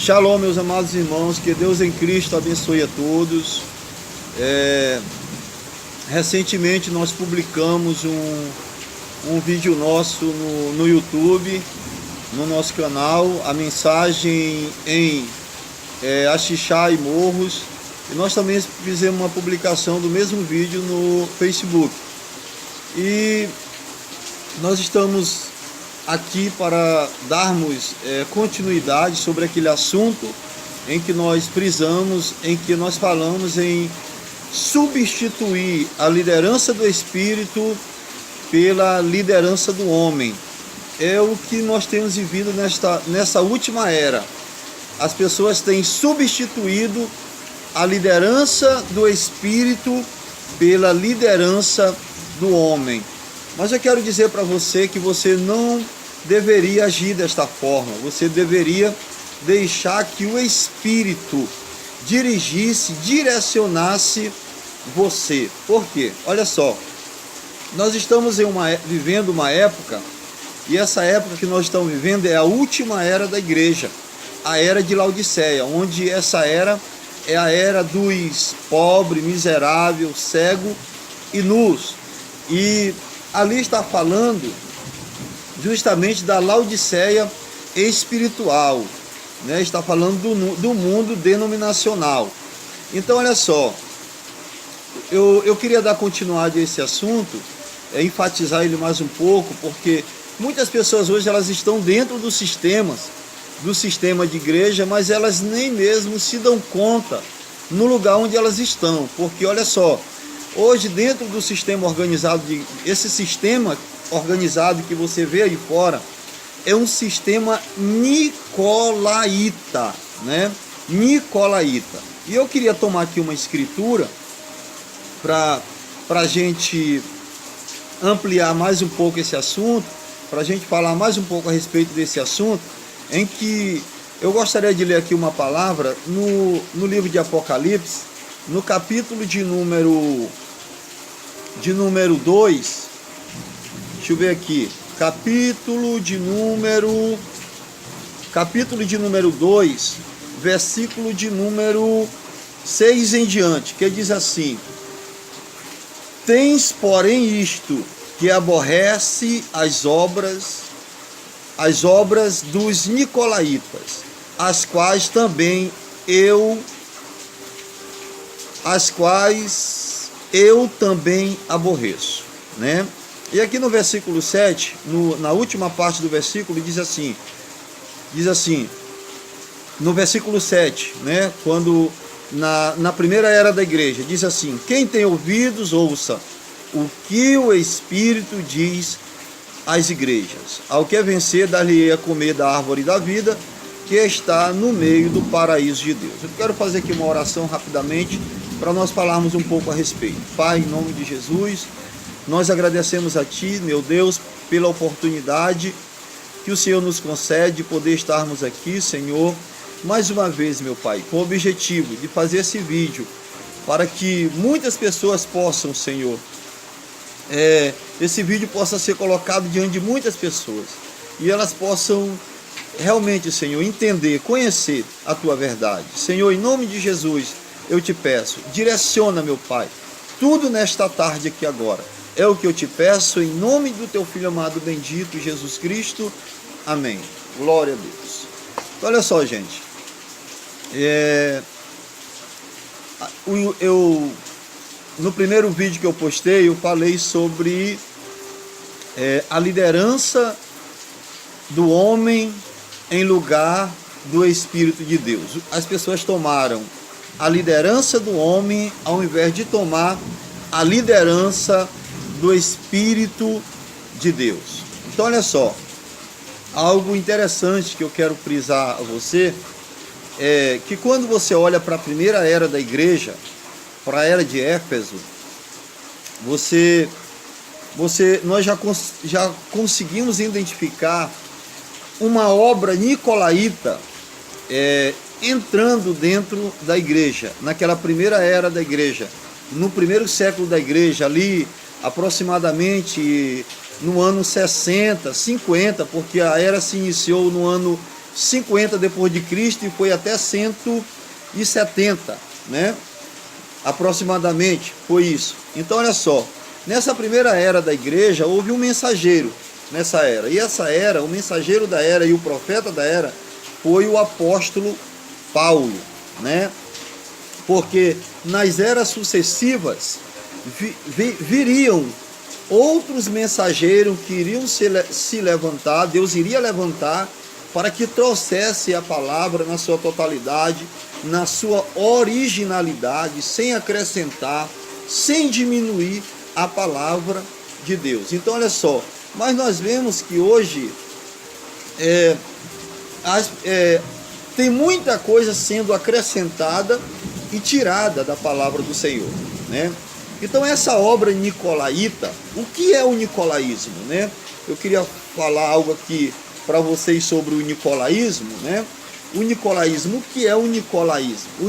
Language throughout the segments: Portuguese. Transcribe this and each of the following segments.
Shalom, meus amados irmãos, que Deus em Cristo abençoe a todos. Recentemente nós publicamos um vídeo nosso no YouTube, no nosso canal, a mensagem em Axixá e Morros, e nós também fizemos uma publicação do mesmo vídeo no Facebook. E nós estamos aqui para darmos continuidade sobre aquele assunto em que nós frisamos, em que nós falamos em substituir a liderança do Espírito pela liderança do homem. É o que nós temos vivido nessa última era. As pessoas têm substituído a liderança do Espírito pela liderança do homem. Mas eu quero dizer para você que você não deveria agir desta forma. Você deveria deixar que o Espírito dirigisse, direcionasse você. Por quê? Olha só, nós estamos vivendo uma época, e essa época que nós estamos vivendo é a última era da igreja, a era de Laodiceia, onde essa era é a era dos pobres, miseráveis, cegos e nus. E ali está falando justamente da Laodiceia espiritual, né? Está falando do mundo denominacional. Então, olha só, eu queria dar continuidade a esse assunto, enfatizar ele mais um pouco, porque muitas pessoas hoje elas estão dentro do sistema de igreja, mas elas nem mesmo se dão conta no lugar onde elas estão, porque olha só, hoje dentro do sistema organizado, esse sistema organizado que você vê aí fora, é um sistema nicolaíta, né? Nicolaíta. E eu queria tomar aqui uma escritura para a gente ampliar mais um pouco esse assunto, para a gente falar mais um pouco a respeito desse assunto, em que eu gostaria de ler aqui uma palavra no livro de Apocalipse, no capítulo de número 2, deixa eu ver aqui, capítulo de número 2, versículo de número 6 em diante, que diz assim: tens, porém, isto, que aborrece as obras dos nicolaítas, as quais eu também aborreço, né? E aqui no versículo 7, na última parte do versículo, diz assim, no versículo 7, né, quando na primeira era da igreja, diz assim: quem tem ouvidos, ouça o que o Espírito diz às igrejas. Ao que vencer, dar-lhe a comer da árvore da vida, que está no meio do paraíso de Deus. Eu quero fazer aqui uma oração rapidamente, para nós falarmos um pouco a respeito. Pai, em nome de Jesus, nós agradecemos a Ti, meu Deus, pela oportunidade que o Senhor nos concede de poder estarmos aqui, Senhor, mais uma vez, meu Pai, com o objetivo de fazer esse vídeo para que muitas pessoas possam, Senhor, esse vídeo possa ser colocado diante de muitas pessoas e elas possam realmente, Senhor, entender, conhecer a Tua verdade. Senhor, em nome de Jesus, eu te peço, direciona, meu Pai, tudo nesta tarde aqui agora. É o que eu te peço, em nome do Teu Filho amado, bendito Jesus Cristo. Amém. Glória a Deus. Então, olha só, gente. No primeiro vídeo que eu postei, eu falei sobre a liderança do homem em lugar do Espírito de Deus. As pessoas tomaram a liderança do homem ao invés de tomar a liderança do Espírito de Deus. Então, olha só, algo interessante que eu quero frisar a você é que quando você olha para a primeira era da igreja, para a era de Éfeso, nós já conseguimos identificar uma obra nicolaíta entrando dentro da igreja, naquela primeira era da igreja, no primeiro século da igreja, ali aproximadamente no ano 60, 50, porque a era se iniciou no ano 50 depois de Cristo e foi até 170, né? Aproximadamente foi isso. Então olha só, nessa primeira era da igreja houve um mensageiro nessa era, e essa era, o mensageiro da era e o profeta da era foi o apóstolo Paulo, né? Porque nas eras sucessivas viriam outros mensageiros que iriam se levantar, Deus iria levantar para que trouxesse a palavra na sua totalidade, na sua originalidade, sem acrescentar, sem diminuir a palavra de Deus. Então olha só, mas nós vemos que hoje tem muita coisa sendo acrescentada e tirada da palavra do Senhor, né? Então essa obra nicolaíta, o que é o nicolaísmo, né? Eu queria falar algo aqui para vocês sobre o nicolaísmo, né? O nicolaísmo, o que é o nicolaísmo? O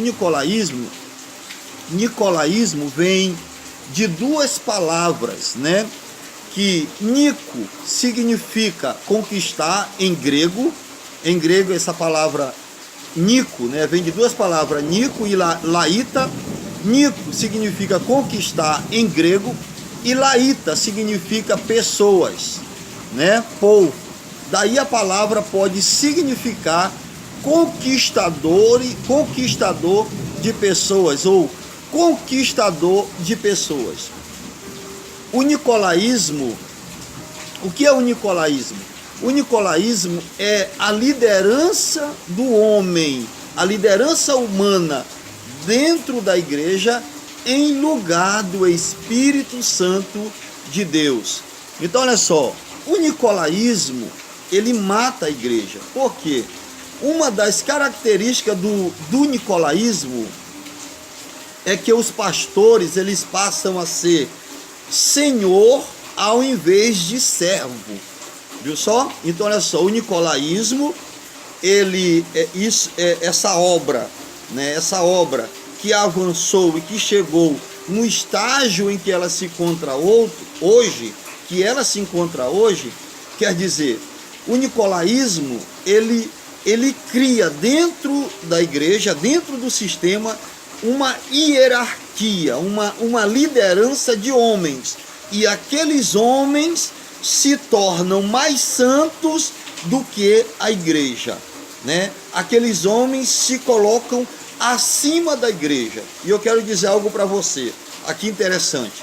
nicolaísmo vem de duas palavras, né? Que Nico significa conquistar em grego. Em grego essa palavra Nico, né? Vem de duas palavras, Nico e laíta. Nico significa conquistar em grego e laíta significa pessoas, né? Povo. Daí a palavra pode significar conquistador de pessoas ou conquistador de pessoas. O nicolaísmo, o que é o nicolaísmo? O nicolaísmo é a liderança do homem, a liderança humana dentro da igreja em lugar do Espírito Santo de Deus. Então olha só, o nicolaísmo, ele mata a igreja. Por quê? Uma das características do nicolaísmo é que os pastores, eles passam a ser senhor ao invés de servo. Viu só? Então olha só, o nicolaísmo, essa obra, né? Essa obra que avançou e que chegou no estágio em que ela se encontra hoje, quer dizer, o nicolaísmo, ele cria dentro da igreja, dentro do sistema, uma hierarquia, uma liderança de homens, e aqueles homens se tornam mais santos do que a igreja, né? Aqueles homens se colocam acima da igreja. E eu quero dizer algo para você, aqui interessante.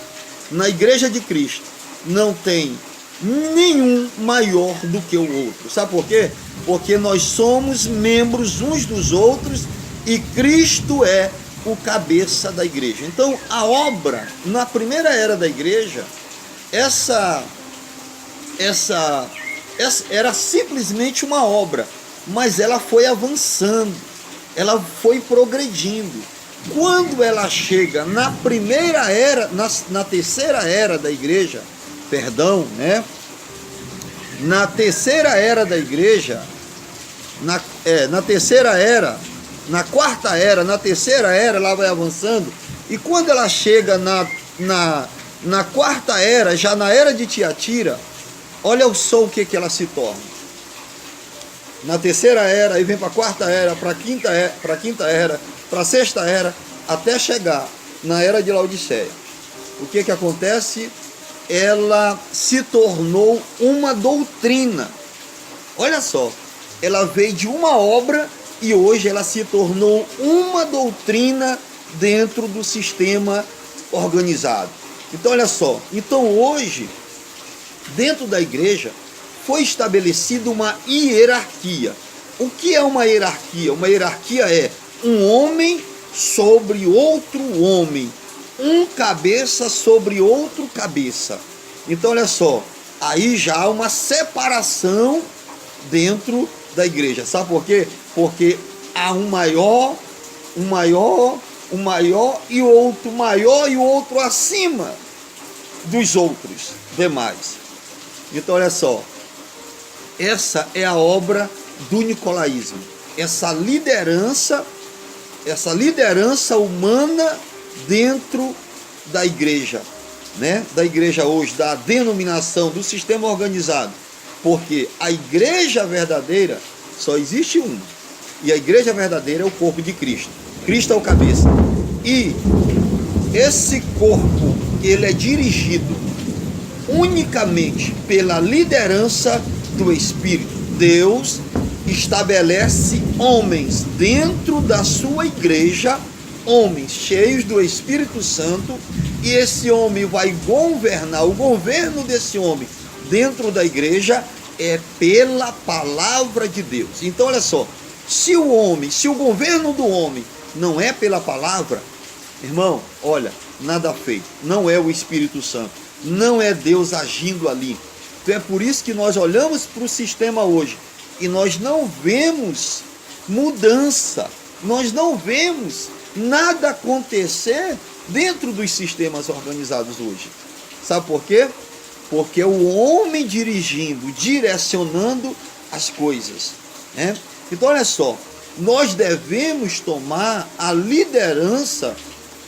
Na igreja de Cristo não tem nenhum maior do que o outro. Sabe por quê? Porque nós somos membros uns dos outros e Cristo é o cabeça da igreja. Então a obra, na primeira era da igreja, essa era simplesmente uma obra, mas ela foi avançando, ela foi progredindo. Quando ela chega na primeira era, na terceira era da igreja, né? Na terceira era da igreja, na terceira era, na quarta era, na terceira era, ela vai avançando, e quando ela chega na quarta era, já na era de Tiatira, olha só o que ela se torna. Na terceira era, aí vem para a quarta era, para a quinta era, para a sexta era, até chegar na era de Laodiceia. O que acontece? Ela se tornou uma doutrina. Olha só, ela veio de uma obra e hoje ela se tornou uma doutrina dentro do sistema organizado. Então olha só, então hoje, dentro da igreja, foi estabelecida uma hierarquia. O que é uma hierarquia? Uma hierarquia é um homem sobre outro homem, um cabeça sobre outro cabeça. Então olha só, aí já há uma separação dentro da igreja. Sabe por quê? Porque há um maior e outro maior e o outro acima dos outros demais. Então olha só, essa é a obra do nicolaísmo, essa liderança humana dentro da igreja, né? Da igreja hoje, da denominação, do sistema organizado. Porque a igreja verdadeira Só existe uma. E a igreja verdadeira é o corpo de Cristo. Cristo é o cabeça. E esse corpo, ele é dirigido unicamente pela liderança do Espírito. Deus estabelece homens dentro da sua igreja, homens cheios do Espírito Santo, e esse homem vai governar. O governo desse homem dentro da igreja é pela palavra de Deus. Então olha só, se o governo do homem não é pela palavra, irmão, olha, nada feito, não é o Espírito Santo, não é Deus agindo ali. Então é por isso que nós olhamos para o sistema hoje e nós não vemos mudança, nós não vemos nada acontecer dentro dos sistemas organizados hoje. Sabe por quê? Porque é o homem dirigindo, direcionando as coisas, né? Então olha só, nós devemos tomar a liderança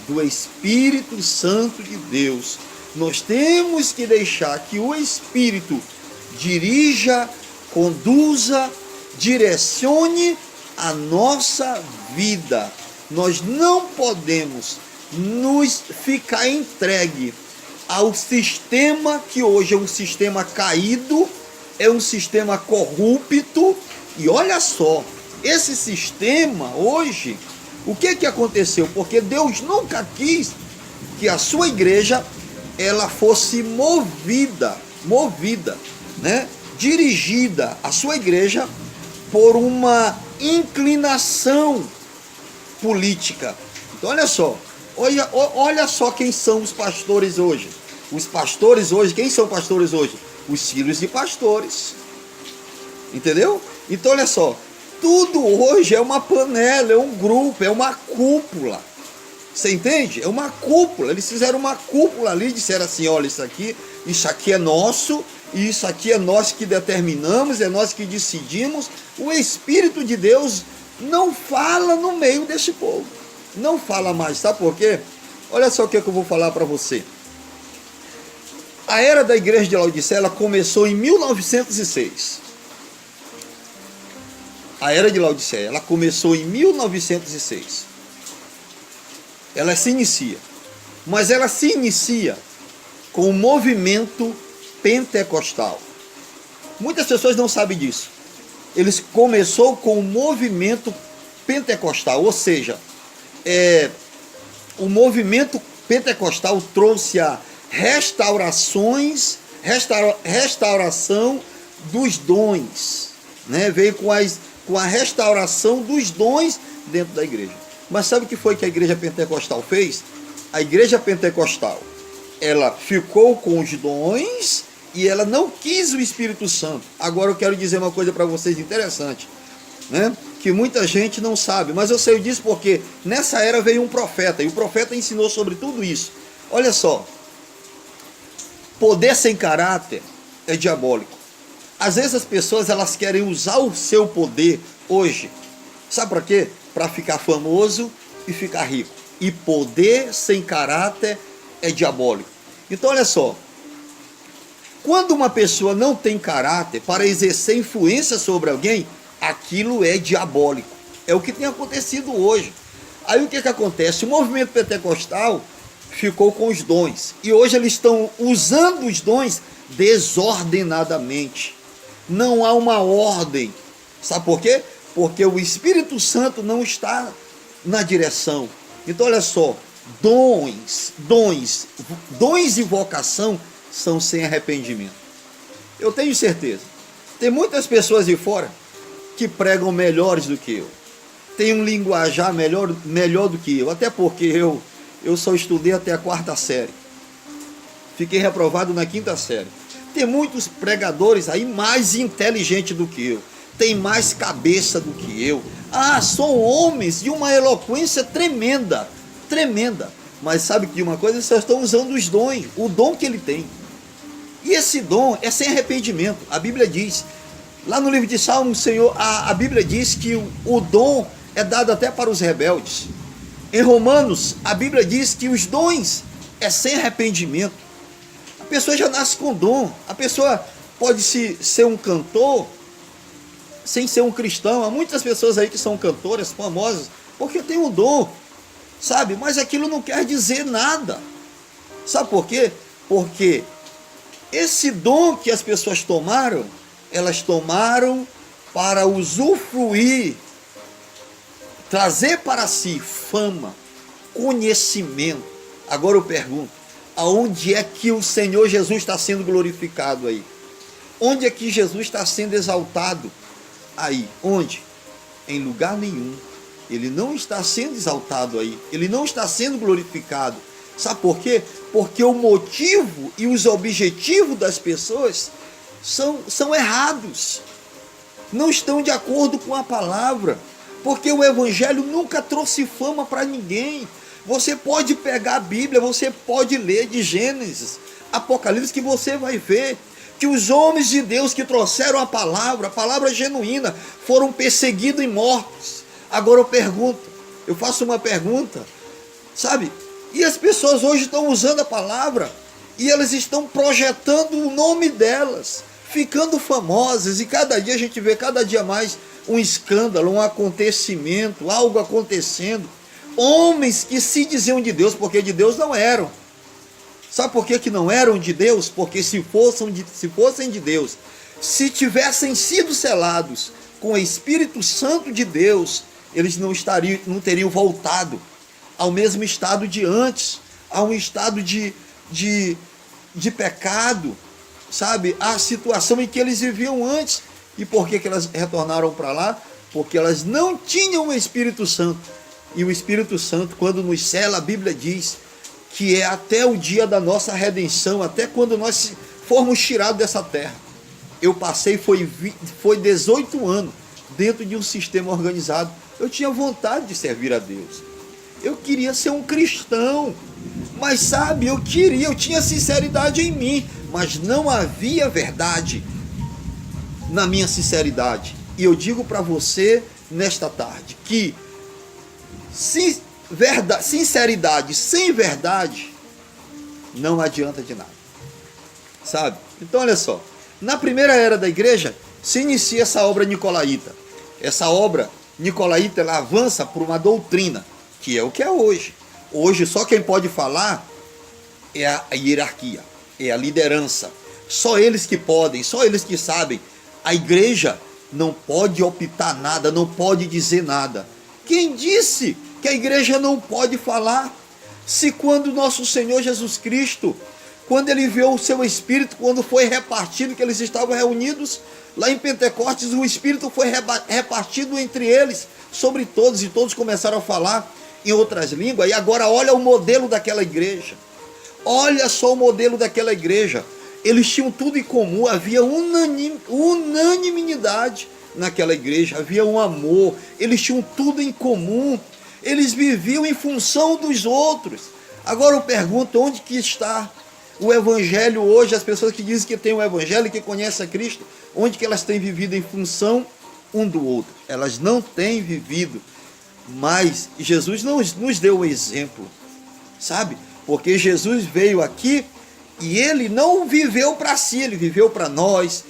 do Espírito Santo de Deus. Nós temos que deixar que o Espírito dirija, conduza, direcione a nossa vida. Nós não podemos nos ficar entregue ao sistema que hoje é um sistema caído, é um sistema corrupto. E olha só, esse sistema hoje, o que aconteceu? Porque Deus nunca quis que a sua igreja ela fosse movida, né? Dirigida, a sua igreja, por uma inclinação política. Então olha só, olha só quem são os pastores hoje. Os pastores hoje, quem são pastores hoje? Os filhos de pastores. Entendeu? Então olha só, tudo hoje é uma panela, é um grupo, é uma cúpula. Você entende? É uma cúpula. Eles fizeram uma cúpula ali e disseram assim: olha, isso aqui é nosso, e isso aqui é nós que determinamos, é nós que decidimos. O Espírito de Deus não fala no meio desse povo. Não fala mais, sabe por quê? Olha só o que eu vou falar para você. A era da igreja de Laodiceia, ela começou em 1906. A era de Laodiceia, ela começou em 1906. Ela se inicia. Mas ela se inicia com o movimento pentecostal. Muitas pessoas não sabem disso. Eles começou com o movimento pentecostal, ou seja, o movimento pentecostal trouxe a restauração dos dons, né? Veio com a restauração dos dons dentro da igreja. Mas sabe o que foi que a igreja pentecostal fez? A igreja pentecostal, ela ficou com os dons e ela não quis o Espírito Santo. Agora eu quero dizer uma coisa para vocês interessante, né? Que muita gente não sabe, mas eu sei disso porque nessa era veio um profeta, e o profeta ensinou sobre tudo isso. Olha só, poder sem caráter é diabólico. Às vezes as pessoas elas querem usar o seu poder hoje, sabe para quê? Para ficar famoso e ficar rico. E poder sem caráter é diabólico. Então olha só, quando uma pessoa não tem caráter para exercer influência sobre alguém, aquilo é diabólico. É o que tem acontecido hoje. Aí o que acontece? O movimento pentecostal ficou com os dons. E hoje eles estão usando os dons desordenadamente. Não há uma ordem. Sabe por quê? Porque o Espírito Santo não está na direção. Então olha só, dons e vocação são sem arrependimento. Eu tenho certeza. Tem muitas pessoas de fora que pregam melhores do que eu. Tem um linguajar melhor do que eu. Até porque eu só estudei até a 4ª série. Fiquei reprovado na 5ª série. Tem muitos pregadores aí mais inteligentes do que eu. Tem mais cabeça do que eu. São homens de uma eloquência tremenda. Mas sabe que uma coisa? Eles só estão usando os dons, o dom que ele tem. E esse dom é sem arrependimento. A Bíblia diz, lá no livro de Salmos, a Bíblia diz que o dom é dado até para os rebeldes. Em Romanos, a Bíblia diz que os dons é sem arrependimento. A pessoa já nasce com dom. A pessoa pode ser um cantor, sem ser um cristão. Há muitas pessoas aí que são cantoras famosas porque tem um dom, sabe? Mas aquilo não quer dizer nada. Sabe por quê? Porque esse dom que as pessoas tomaram, elas tomaram para usufruir, trazer para si fama, conhecimento. Agora eu pergunto, aonde é que o Senhor Jesus está sendo glorificado aí? Onde é que Jesus está sendo exaltado aí? Onde? Em lugar nenhum. Ele não está sendo exaltado aí. Ele não está sendo glorificado. Sabe por quê? Porque o motivo e os objetivos das pessoas são errados. Não estão de acordo com a palavra. Porque o Evangelho nunca trouxe fama para ninguém. Você pode pegar a Bíblia, você pode ler de Gênesis, Apocalipse, que você vai ver que os homens de Deus que trouxeram a palavra genuína, foram perseguidos e mortos. Agora eu pergunto, eu faço uma pergunta, sabe? E as pessoas hoje estão usando a palavra e elas estão projetando o nome delas, ficando famosas, e cada dia a gente vê cada dia mais um escândalo, um acontecimento, algo acontecendo. Homens que se diziam de Deus, porque de Deus não eram. Sabe por que não eram de Deus? Porque se fossem de Deus, se tivessem sido selados com o Espírito Santo de Deus, eles não teriam voltado ao mesmo estado de antes, a um estado de pecado, sabe? A situação em que eles viviam antes. E por que elas retornaram para lá? Porque elas não tinham o Espírito Santo. E o Espírito Santo, quando nos sela, a Bíblia diz que é até o dia da nossa redenção, até quando nós formos tirados dessa terra. Eu passei, foi 18 anos dentro de um sistema organizado. Eu tinha vontade de servir a Deus. Eu queria ser um cristão. Mas sabe, eu tinha sinceridade em mim, mas não havia verdade na minha sinceridade. E eu digo para você nesta tarde que sinceridade sem verdade não adianta de nada, sabe? Então olha só, na primeira era da igreja se inicia essa obra nicolaíta. Essa obra nicolaíta, ela avança por uma doutrina, que é o que é hoje. Hoje só quem pode falar é a hierarquia, é a liderança. Só eles que podem, só eles que sabem. A igreja não pode optar nada, não pode dizer nada. Quem disse que a igreja não pode falar? Se quando nosso Senhor Jesus Cristo, quando ele viu o seu Espírito, quando foi repartido, que eles estavam reunidos lá em Pentecostes, o Espírito foi repartido entre eles, sobre todos, e todos começaram a falar em outras línguas. E agora olha o modelo daquela igreja. Olha só o modelo daquela igreja. Eles tinham tudo em comum, havia unanimidade naquela igreja, havia um amor, eles tinham tudo em comum, eles viviam em função dos outros. Agora eu pergunto, onde que está o evangelho hoje? As pessoas que dizem que tem o evangelho, que conhecem a Cristo, onde que elas têm vivido em função um do outro? Elas não têm vivido, mas Jesus nos deu um exemplo, sabe? Porque Jesus veio aqui e ele não viveu para si, ele viveu para nós.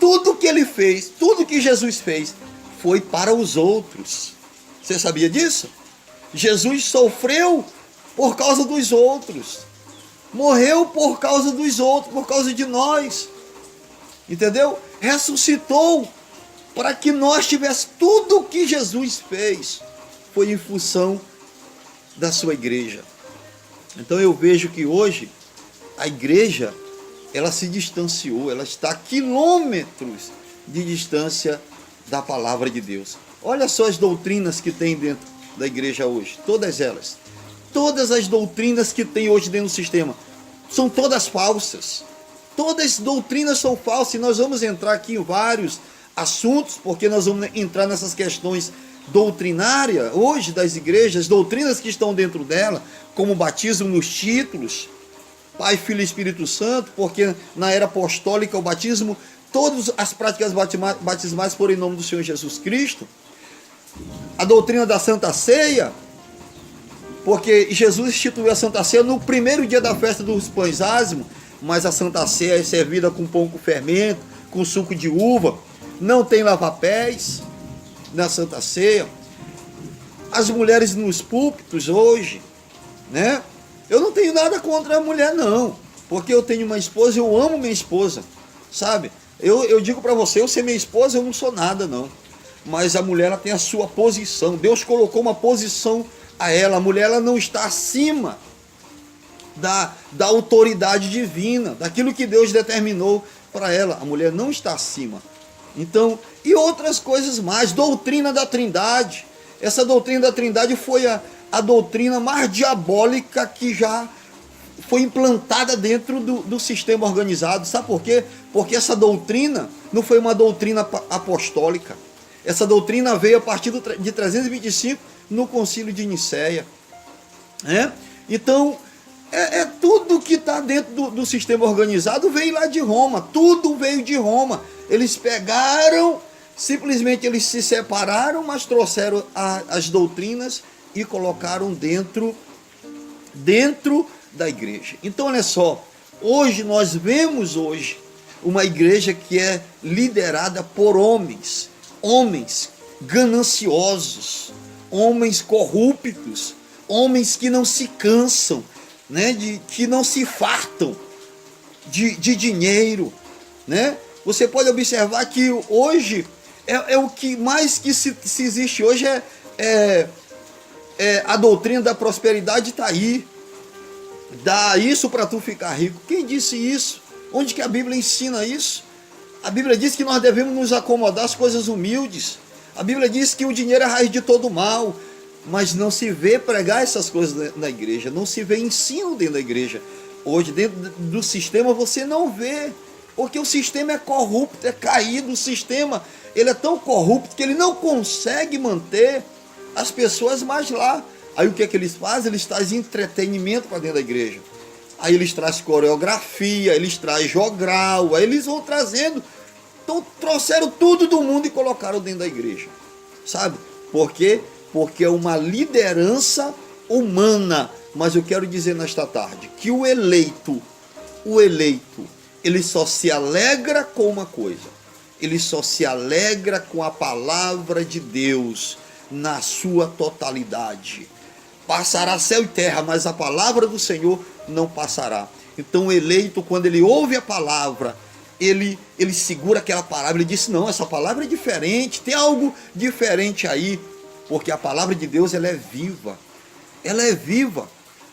Tudo que ele fez, tudo que Jesus fez, foi para os outros. Você sabia disso? Jesus sofreu por causa dos outros. Morreu por causa dos outros, por causa de nós. Entendeu? Ressuscitou para que nós tivéssemos tudo o que Jesus fez. Foi em função da sua igreja. Então eu vejo que hoje a igreja, ela se distanciou, ela está a quilômetros de distância da palavra de Deus. Olha só as doutrinas que tem dentro da igreja hoje, todas elas. Todas as doutrinas que tem hoje dentro do sistema são todas falsas. Todas as doutrinas são falsas, e nós vamos entrar aqui em vários assuntos, porque nós vamos entrar nessas questões doutrinárias hoje das igrejas, doutrinas que estão dentro dela, como o batismo nos títulos, Pai, Filho e Espírito Santo, porque na era apostólica o batismo, todas as práticas batismais foram em nome do Senhor Jesus Cristo. A doutrina da Santa Ceia, porque Jesus instituiu a Santa Ceia no primeiro dia da festa dos pães ázimos, mas a Santa Ceia é servida com pão com fermento, com suco de uva. não tem lava-pés na Santa Ceia. As mulheres nos púlpitos hoje, né? Eu não tenho nada contra a mulher, não, porque eu tenho uma esposa, eu amo minha esposa, sabe? Eu digo para você, eu ser minha esposa, eu não sou nada, não. Mas a mulher, ela tem a sua posição. Deus colocou uma posição a ela. A mulher, ela não está acima da autoridade divina, daquilo que Deus determinou para ela. A mulher não está acima. Então, e outras coisas mais. Doutrina da Trindade. Essa doutrina da Trindade foi a doutrina mais diabólica que já foi implantada dentro do sistema organizado. Sabe por quê? Porque essa doutrina não foi uma doutrina apostólica. Essa doutrina veio a partir de 325 no Concílio de Nicéia. Então, tudo que está dentro do sistema organizado veio lá de Roma. Tudo veio de Roma. Eles pegaram, simplesmente eles se separaram, mas trouxeram as doutrinas e colocaram dentro da igreja. Então, olha só, hoje nós vemos uma igreja que é liderada por homens gananciosos, homens corruptos, homens que não se cansam, né, que não se fartam de dinheiro, né? Você pode observar que hoje o que mais que se existe hoje a doutrina da prosperidade está aí. Dá isso para tu ficar rico. Quem disse isso? Onde que a Bíblia ensina isso? A Bíblia diz que nós devemos nos acomodar às coisas humildes. A Bíblia diz que o dinheiro é a raiz de todo mal. Mas não se vê pregar essas coisas na igreja. Não se vê ensino dentro da igreja. Hoje, dentro do sistema, você não vê. Porque o sistema é corrupto, é caído. O sistema, ele é tão corrupto que ele não consegue manter as pessoas mais lá. Aí o que é que eles fazem? Eles trazem entretenimento para dentro da igreja. Aí eles trazem coreografia, eles trazem jogral, aí eles vão trazendo. Então trouxeram tudo do mundo e colocaram dentro da igreja. Sabe? Por quê? Porque é uma liderança humana. Mas eu quero dizer nesta tarde que o eleito, ele só se alegra com uma coisa. Ele só se alegra com a palavra de Deus na sua totalidade. Passará céu e terra, mas a palavra do Senhor não passará. Então o eleito, quando ele ouve a palavra, ele segura aquela palavra, ele diz, não, essa palavra é diferente, tem algo diferente aí, porque a palavra de Deus, ela é viva,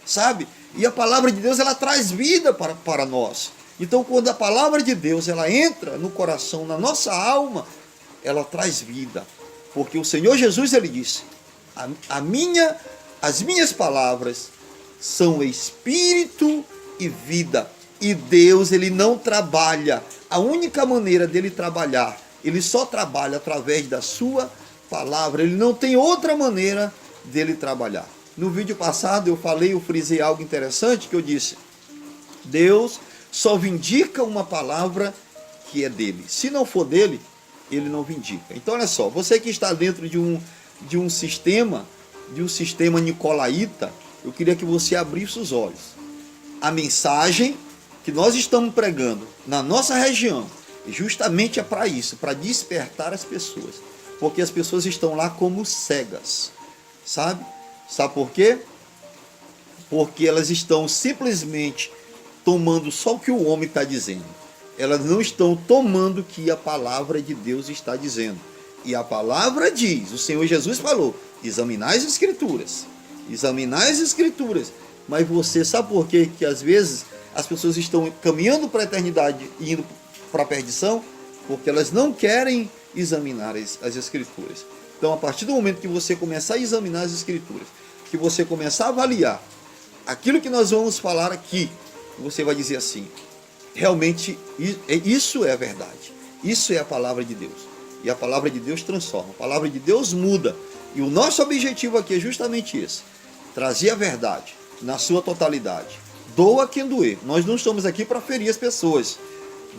sabe? E a palavra de Deus, ela traz vida para nós. Então quando a palavra de Deus, ela entra no coração, na nossa alma, ela traz vida, porque o Senhor Jesus, ele disse, as minhas palavras são espírito e vida. E Deus, ele não trabalha. A única maneira dele trabalhar, ele só trabalha através da sua palavra. Ele não tem outra maneira dele trabalhar. No vídeo passado eu frisei algo interessante que eu disse. Deus só vindica uma palavra que é dele. Se não for dele, ele não vindica. Então olha só, você que está dentro de um sistema nicolaíta, eu queria que você abrisse os olhos. A mensagem que nós estamos pregando na nossa região, justamente é para isso, para despertar as pessoas. Porque as pessoas estão lá como cegas, sabe? Sabe por quê? Porque elas estão simplesmente tomando só o que o homem está dizendo. Elas não estão tomando o que a palavra de Deus está dizendo. E a palavra diz, o Senhor Jesus falou, examinai as Escrituras. Examinai as Escrituras. Mas você sabe por quê? Que às vezes as pessoas estão caminhando para a eternidade e indo para a perdição? Porque elas não querem examinar as Escrituras. Então, a partir do momento que você começar a examinar as Escrituras, que você começar a avaliar aquilo que nós vamos falar aqui, você vai dizer assim, realmente isso é a verdade. Isso é a palavra de Deus. E a palavra de Deus transforma. A palavra de Deus muda. E o nosso objetivo aqui é justamente esse. Trazer a verdade na sua totalidade. Doa quem doer. Nós não estamos aqui para ferir as pessoas.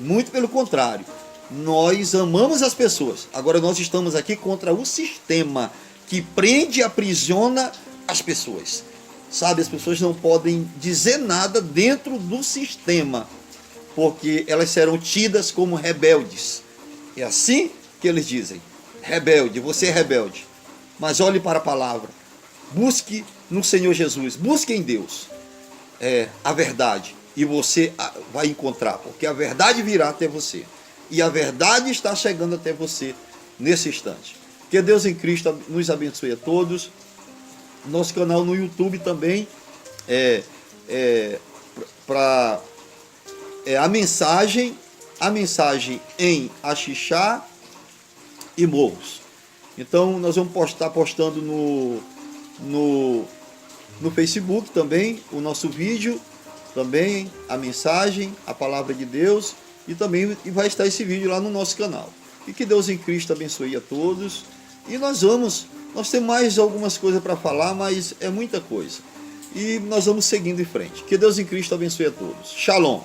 Muito pelo contrário. Nós amamos as pessoas. Agora nós estamos aqui contra o sistema que prende e aprisiona as pessoas. Sabe, as pessoas não podem dizer nada dentro do sistema, porque elas serão tidas como rebeldes. É assim que eles dizem: rebelde, você é rebelde. Mas olhe para a palavra. Busque no Senhor Jesus, busque em Deus a verdade. E você vai encontrar, porque a verdade virá até você. E a verdade está chegando até você nesse instante. Que Deus em Cristo nos abençoe a todos. Nosso canal no YouTube também para a mensagem em Axixá e Morros. Então nós vamos estar postando no Facebook também o nosso vídeo, também a mensagem, a palavra de Deus, e também vai estar esse vídeo lá no nosso canal. E que Deus em Cristo abençoe a todos. E nós temos mais algumas coisas para falar, mas é muita coisa. E nós vamos seguindo em frente. Que Deus em Cristo abençoe a todos. Shalom.